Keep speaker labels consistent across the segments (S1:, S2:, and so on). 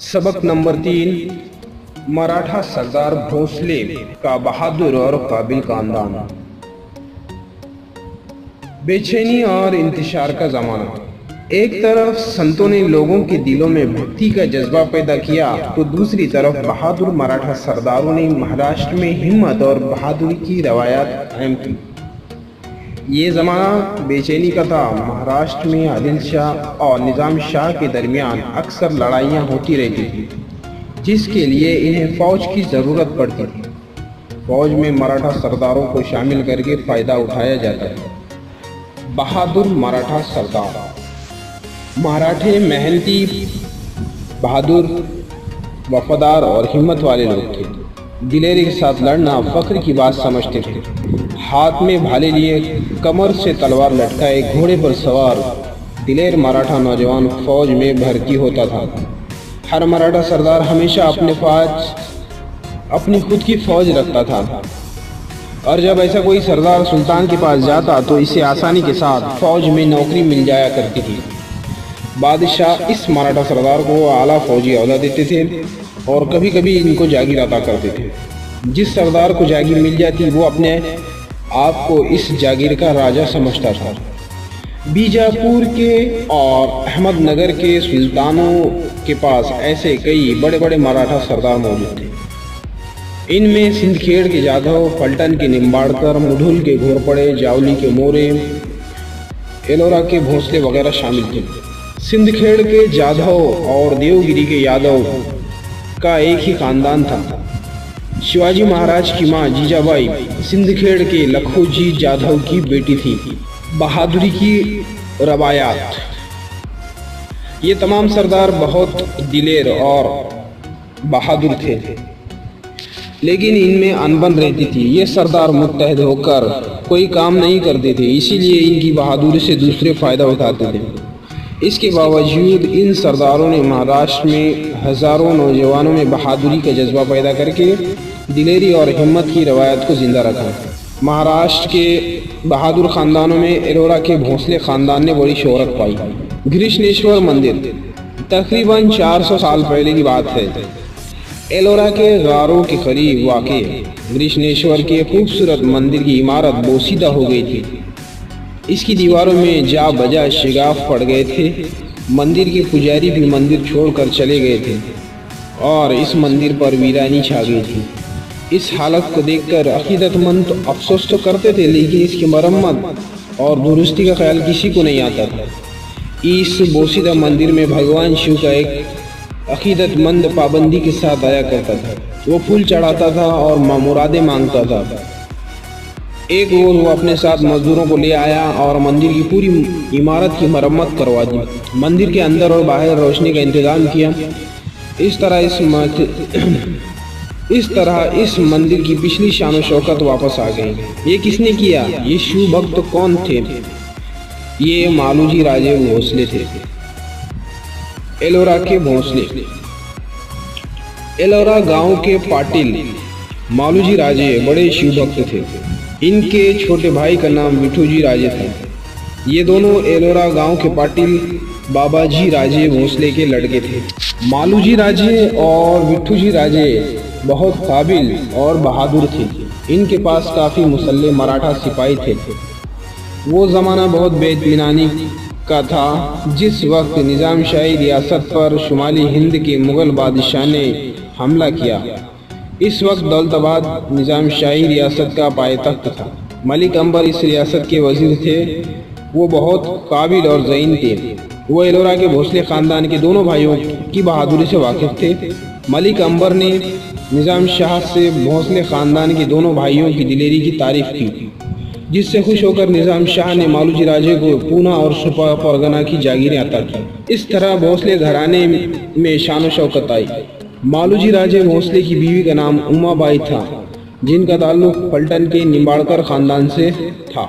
S1: सबक नंबर 3, मराठा सरदार भोसले का बहादुर और काबिल खानदान। बेचैनी और इंतशार का जमाना। एक तरफ संतों ने लोगों के दिलों में भक्ति का जज्बा पैदा किया, तो दूसरी तरफ बहादुर मराठा सरदारों ने महाराष्ट्र में हिम्मत और बहादुरी की रवायत कायम की। ये ज़माना बेचैनी का था। महाराष्ट्र में आदिल शाह और निज़ाम शाह के दरमियान अक्सर लड़ाइयाँ होती रहती थी, जिसके लिए इन्हें फ़ौज की ज़रूरत पड़ती थी। फ़ौज में मराठा सरदारों को शामिल करके फ़ायदा उठाया जाता था। बहादुर मराठा सरदार। मराठे मेहनती, बहादुर, वफादार और हिम्मत वाले लोग थे। दिलेरी के साथ लड़ना फ़ख्र की बात समझते थे। हाथ में भाले लिए, कमर से तलवार लटकाए, घोड़े पर सवार दिलेर मराठा नौजवान फौज में भर्ती होता था। हर मराठा सरदार हमेशा अपनी खुद की फौज रखता था, और जब ऐसा कोई सरदार सुल्तान के पास जाता तो इसे आसानी के साथ फौज में नौकरी मिल जाया करती थी। बादशाह इस मराठा सरदार को आला फौजी ओहदा देते थे और कभी कभी इनको जागीर अता करते थे। जिस सरदार को जागीर मिल जाती वो अपने आप को इस जागीर का राजा समझता था। बीजापुर के और अहमदनगर के सुल्तानों के पास ऐसे कई बड़े बड़े मराठा सरदार मौजूद थे। इनमें सिंदखेड़ के जाधव, पलटन के निम्बाड़कर, मुधुल के घोरपड़े, जावली के मोरे, एलोरा के भोसले वगैरह शामिल थे। सिंदखेड़ के जाधव और देवगिरी के यादव का एक ही खानदान था। शिवाजी महाराज की मां जीजाबाई सिंदखेड़ के लखोजी जाधव की बेटी थी। बहादुरी की रवायात। ये तमाम सरदार बहुत दिलेर और बहादुर थे, लेकिन इनमें अनबन रहती थी। ये सरदार मुत्तहद होकर कोई काम नहीं करते थे, इसीलिए इनकी बहादुरी से दूसरे फ़ायदा उठाते थे। इसके बावजूद इन सरदारों ने महाराष्ट्र में हज़ारों नौजवानों में बहादुरी का जज्बा पैदा करके दिलेरी और हिम्मत की रवायत को ज़िंदा रखा। महाराष्ट्र के बहादुर ख़ानदानों में एलोरा के भोसले ख़ानदान ने बड़ी शोहरत पाई। घृष्णेश्वर मंदिर तकरीबन 400 साल पहले की बात है। एलोरा के गारों के करीब वाक़े घृष्णेश्वर के खूबसूरत मंदिर की इमारत बोसीदा हो गई थी। इसकी दीवारों में जा बजा शिगाफ पड़ गए थे। मंदिर के पुजारी भी मंदिर छोड़कर चले गए थे और इस मंदिर पर वीरानी छा गई थी। इस हालत को देखकर अकीदतमंद तो अफसोस तो करते थे, लेकिन इसकी मरम्मत और दुरुस्ती का ख्याल किसी को नहीं आता था। इस बोसीदा मंदिर में भगवान शिव का एक अकीदतमंद पाबंदी के साथ आया करता था। वो फूल चढ़ाता था और मुरादें मांगता था। एक रोज़ वो अपने साथ मजदूरों को ले आया और मंदिर की पूरी इमारत की मरम्मत करवा दी। मंदिर के अंदर और बाहर रोशनी का इंतज़ाम किया। इस तरह इस मंदिर की पिछली शान शौकत वापस आ गई। ये किसने किया? ये शिव भक्त कौन थे? ये मालूजी राजे भोसले थे। एलोरा के भोसले। एलोरा गांव के पाटिल मालूजी राजे बड़े शिव भक्त थे। इनके छोटे भाई का नाम विठूजी राजे था। ये दोनों एलोरा गांव के पाटिल बाबाजी राजे भोसले के लड़के थे। मालूजी राजे और विठूजी राजे बहुत काबिल और बहादुर थे। इनके पास काफ़ी मुसल्ले मराठा सिपाही थे। वो ज़माना बहुत बेइत्मीनानी का था। जिस वक्त निज़ाम शाही रियासत पर शुमाली हिंद के मुग़ल बादशाह ने हमला किया, इस वक्त दौलताबाद निज़ाम शाही रियासत का पायतख्त था। मलिक अंबर इस रियासत के वज़ीर थे। वो बहुत काबिल और ज़हीन थे। वो एलोरा के भोसले ख़ानदान के दोनों भाइयों की बहादुरी से वाकिफ़ थे। मलिक अंबर ने निज़ाम शाह से भोसले ख़ानदान के दोनों भाइयों की दिलेरी की तारीफ़ की, जिससे खुश होकर निज़ाम शाह ने मालूजी राजे को पूना और सुपा परगना की जागीरें अता की। इस तरह भोसले घराने में शान शौकत आई। मालूजी राजे भोसले की बीवी का नाम उमाबाई था, जिनका ताल्लुक पलटन के निम्बाड़कर ख़ानदान से था।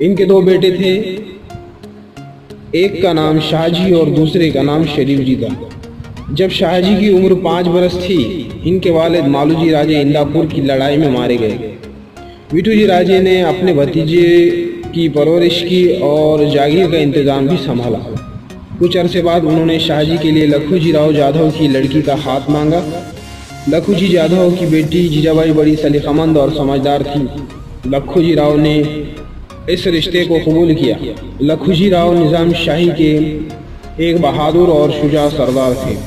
S1: इनके दो बेटे थे, एक का नाम शाहजी और दूसरे का नाम शरीफ जी था। जब शाहजी की उम्र 5 बरस थी, इनके वालिद मालूजी राजे इंदापुर की लड़ाई में मारे गए। विठूजी राजे ने अपने भतीजे की परवरिश की और जागीर का इंतज़ाम भी संभाला। कुछ अरसे बाद उन्होंने शाहजी के लिए लखूजी राव जाधव की लड़की का हाथ मांगा। लखूजी जाधव की बेटी जीजाबाई बड़ी सलीकामंद और समझदार थी। लखूजी राव ने इस रिश्ते को कबूल किया। लखूजी राव निज़ाम शाही के एक बहादुर और शुजा सरदार थे।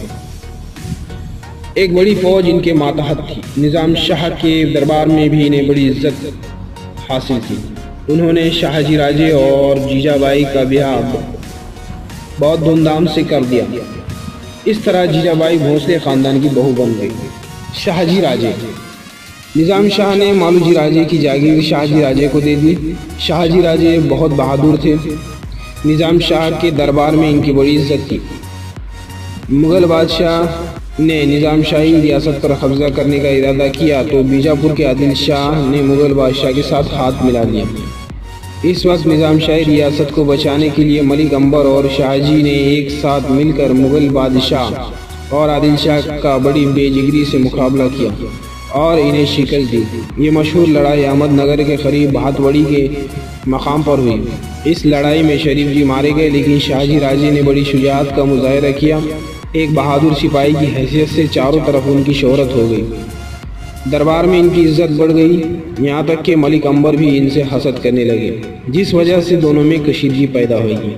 S1: एक बड़ी फौज इनके मातहत थी। निज़ाम शाह के दरबार में भी इन्हें बड़ी इज्जत हासिल थी। उन्होंने शाहजी राजे और जीजाबाई का ब्याह बहुत धूमधाम से कर दिया। इस तरह जीजाबाई भोसले ख़ानदान की बहू बन गई। शाहजी राजे। निज़ाम शाह ने मालूजी राजे की जागीर शाहजी राजे को दे दी। शाहजी राजे बहुत बहादुर थे। निज़ाम शाह के दरबार में इनकी बड़ी इज्जत थी। मुग़ल बादशाह ने निज़ाम शाही रियासत पर कब्ज़ा करने का इरादा किया तो बीजापुर के आदिल शाह ने मुग़ल बादशाह के साथ हाथ मिला लिया। इस वक्त निज़ाम शाही रियासत को बचाने के लिए मलिक अंबर और शाहजी ने एक साथ मिलकर मुग़ल बादशाह और आदिल शाह का बड़ी बेजिगरी से मुकाबला किया और इन्हें शिकस्त दी। ये मशहूर लड़ाई अहमदनगर के करीब भातवड़ी के मकाम पर हुई। इस लड़ाई में शरीफ जी मारे गए, लेकिन शाहजी राजे ने बड़ी शुजाअत का मुजाहरा किया। एक बहादुर सिपाही की हैसियत से चारों तरफ उनकी शोहरत हो गई। दरबार में इनकी इज्जत बढ़ गई, यहाँ तक कि मलिक अंबर भी इनसे हसद करने लगे, जिस वजह से दोनों में कशीदगी पैदा हुई।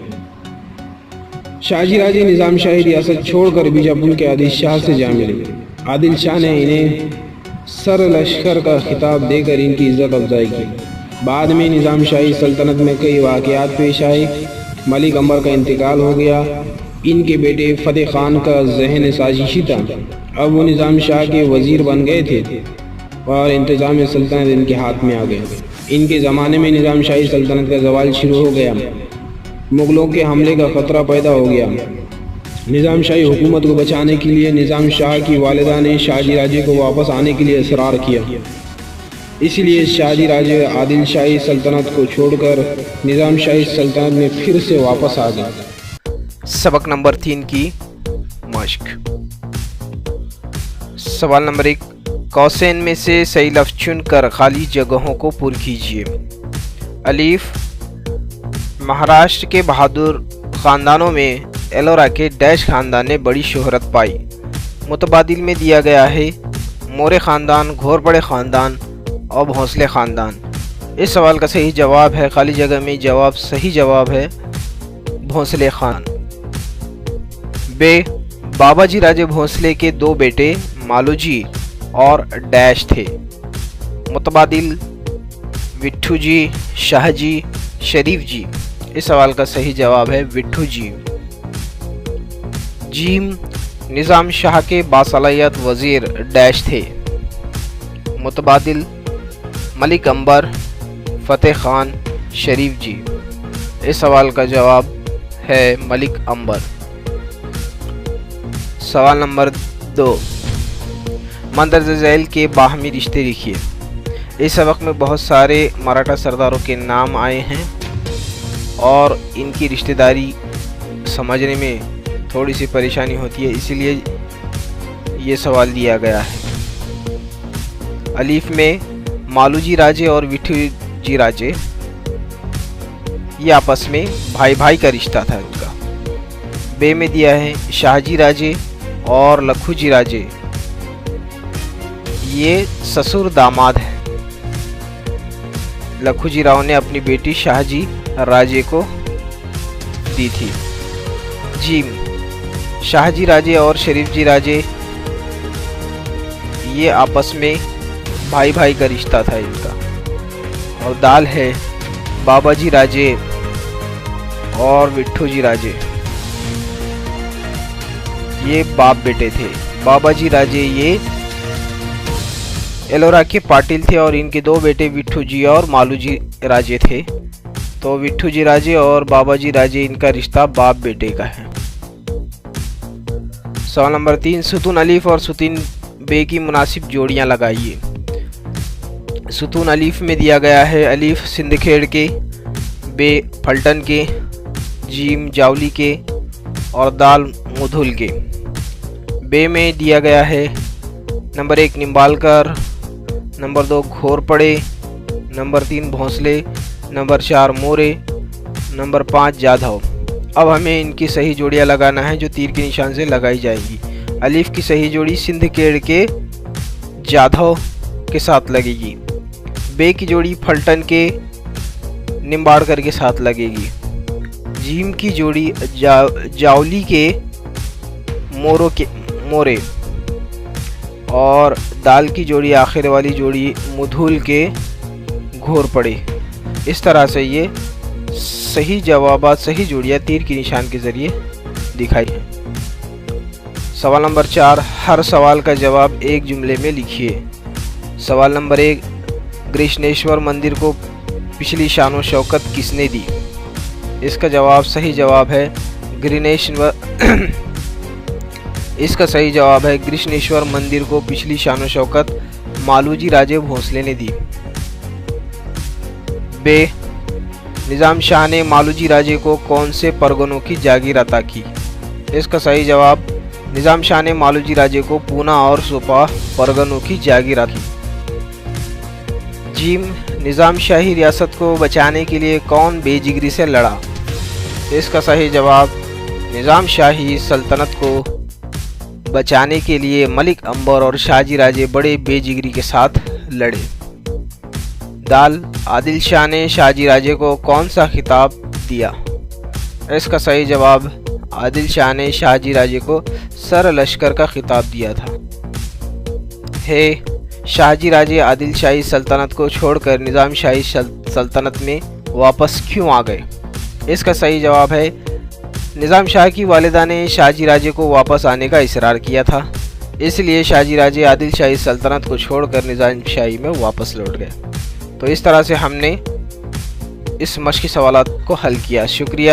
S1: शाहजी राजे निज़ाम शाही रियासत छोड़कर बीजापुर के आदिल शाह से जा मिले। आदिल शाह ने इन्हें सर लश्कर का खिताब देकर इनकी इज्जत अफजाई की। बाद में निज़ाम शाही सल्तनत में कई वाक़यात पेश आए। मलिक अंबर का इंतकाल हो गया। इनके बेटे फ़तेह खान का जहन साजिशी था। अब वो निज़ाम शाह के वज़ीर बन गए थे और इंतज़ाम सल्तनत इनके हाथ में आ गए। इनके ज़माने में निज़ाम शाही सल्तनत का ज़वाल शुरू हो गया। मुग़लों के हमले का ख़तरा पैदा हो गया। निज़ाम शाही हुकूमत को बचाने के लिए निज़ाम शाह की वालिदा ने शाहजी राजे को वापस आने के लिए इसरार किया। इसलिए शाहजी राजे आदिल शाही सल्तनत को छोड़कर निज़ाम शाही सल्तनत में फिर से वापस आ गए।
S2: सबक नंबर 3 की मश्क। सवाल नंबर 1, कौसैन में से सही लफ्ज़ चुनकर खाली जगहों को पुर कीजिए। अलीफ, महाराष्ट्र के बहादुर ख़ानदानों में एलोरा के डैश ख़ानदान ने बड़ी शोहरत पाई। मुतबादिल में दिया गया है मोरे ख़ानदान, घोरपड़े ख़ानदान और भोंसले ख़ानदान। इस सवाल का सही जवाब है, खाली जगह में जवाब सही जवाब है भोंसले ख़ान। बे, बाबाजी राजे भोंसले के 2 बेटे मालूजी और डैश थे। मुतबादिल विट्ठू जी, शाहजी, शरीफ जी। इस सवाल का सही जवाब है विट्ठू जी। जीम, निज़ाम शाह के बासलाहियत वज़ीर डैश थे। मुतबादिल मलिक अंबर, फ़तेह खान, शरीफ जी। इस सवाल का जवाब है मलिक अंबर। सवाल नंबर 2, मंदरजा झैल के बाहमी रिश्ते लिखिए। इस सबक में बहुत सारे मराठा सरदारों के नाम आए हैं और इनकी रिश्तेदारी समझने में थोड़ी सी परेशानी होती है, इसीलिए ये सवाल दिया गया है। अलीफ में मालूजी राजे और विट्ठू जी राजे, ये आपस में भाई भाई का रिश्ता था इनका। बे में दिया है शाहजी राजे और लखूजी राजे, ये ससुर दामाद है। लखूजी राव ने अपनी बेटी शाहजी राजे को दी थी। जीम, शाहजी राजे और शरीफ जी राजे, ये आपस में भाई भाई का रिश्ता था इनका। और दाल है बाबाजी राजे और विट्ठू जी राजे, ये बाप बेटे थे। बाबाजी राजे ये एलोरा के पाटिल थे और इनके 2 बेटे विट्ठू जी और मालूजी राजे थे। तो विट्ठू जी राजे और बाबाजी राजे, इनका रिश्ता बाप बेटे का है। सवाल नंबर 3, सुतून अलीफ और सुतून बे की मुनासिब जोड़ियां लगाइए। सुतून अलीफ में दिया गया है अलीफ सिंदखेड़ के, बे फल्टन के, जीम जावली के और दाल मुधुल के। बे में दिया गया है number 1 Nimbalkar, number 2 Ghorpade, number 3 Bhosle, number 4 More, number 5 Jadhav. अब हमें इनकी सही जोड़ियां लगाना है जो तीर के निशान से लगाई जाएंगी। अलीफ की सही जोड़ी सिंधकेड़ के जाधव के साथ लगेगी। बे की जोड़ी फलटन के निम्बाड़कर के साथ लगेगी। जीम की जोड़ी जावली के मोरे और दाल की जोड़ी आखिर वाली जोड़ी मुधुल के घोरपड़े। इस तरह से ये सही जवाबात, सही जोड़ियाँ तीर के निशान के ज़रिए दिखाई हैं। सवाल नंबर 4, हर सवाल का जवाब एक जुमले में लिखिए। सवाल नंबर 1, कृष्णेश्वर मंदिर को पिछली शान व शौकत किसने दी? इसका जवाब सही जवाब है इसका सही जवाब है कृष्णेश्वर मंदिर को पिछली शान व शौकत मालूजी राजे भोसले ने दी। बे, निज़ाम शाह ने मालूजी राजे को कौन से परगनों की जागीर अता की? इसका सही जवाब निज़ाम शाह ने मालूजी राजे को पूना और सुपा परगनों की जागीर अता की। जीम, निज़ाम शाही रियासत को बचाने के लिए कौन बेजिगरी से लड़ा? इसका सही जवाब निज़ाम शाही सल्तनत को बचाने के लिए मलिक अंबर और शाहजी राजे बड़े बेजिगरी के साथ लड़े। दाल, आदिल शाह ने शाहजी राजे को कौन सा खिताब दिया? इसका सही जवाब आदिल शाह ने शाहजी राजे को सर लश्कर का खिताब दिया था। शाहजी राजे आदिल शाही सल्तनत को छोड़कर निज़ाम शाही सल्तनत में वापस क्यों आ गए? इसका सही जवाब है निज़ाम शाह की वालिदा ने शाहजी राजे को वापस आने का इसरार किया था, इसलिए शाहजी राजे आदिल शाही सल्तनत को छोड़कर निज़ाम शाही में वापस लौट गए। तो इस तरह से हमने इस मश्की सवालात को हल किया। शुक्रिया।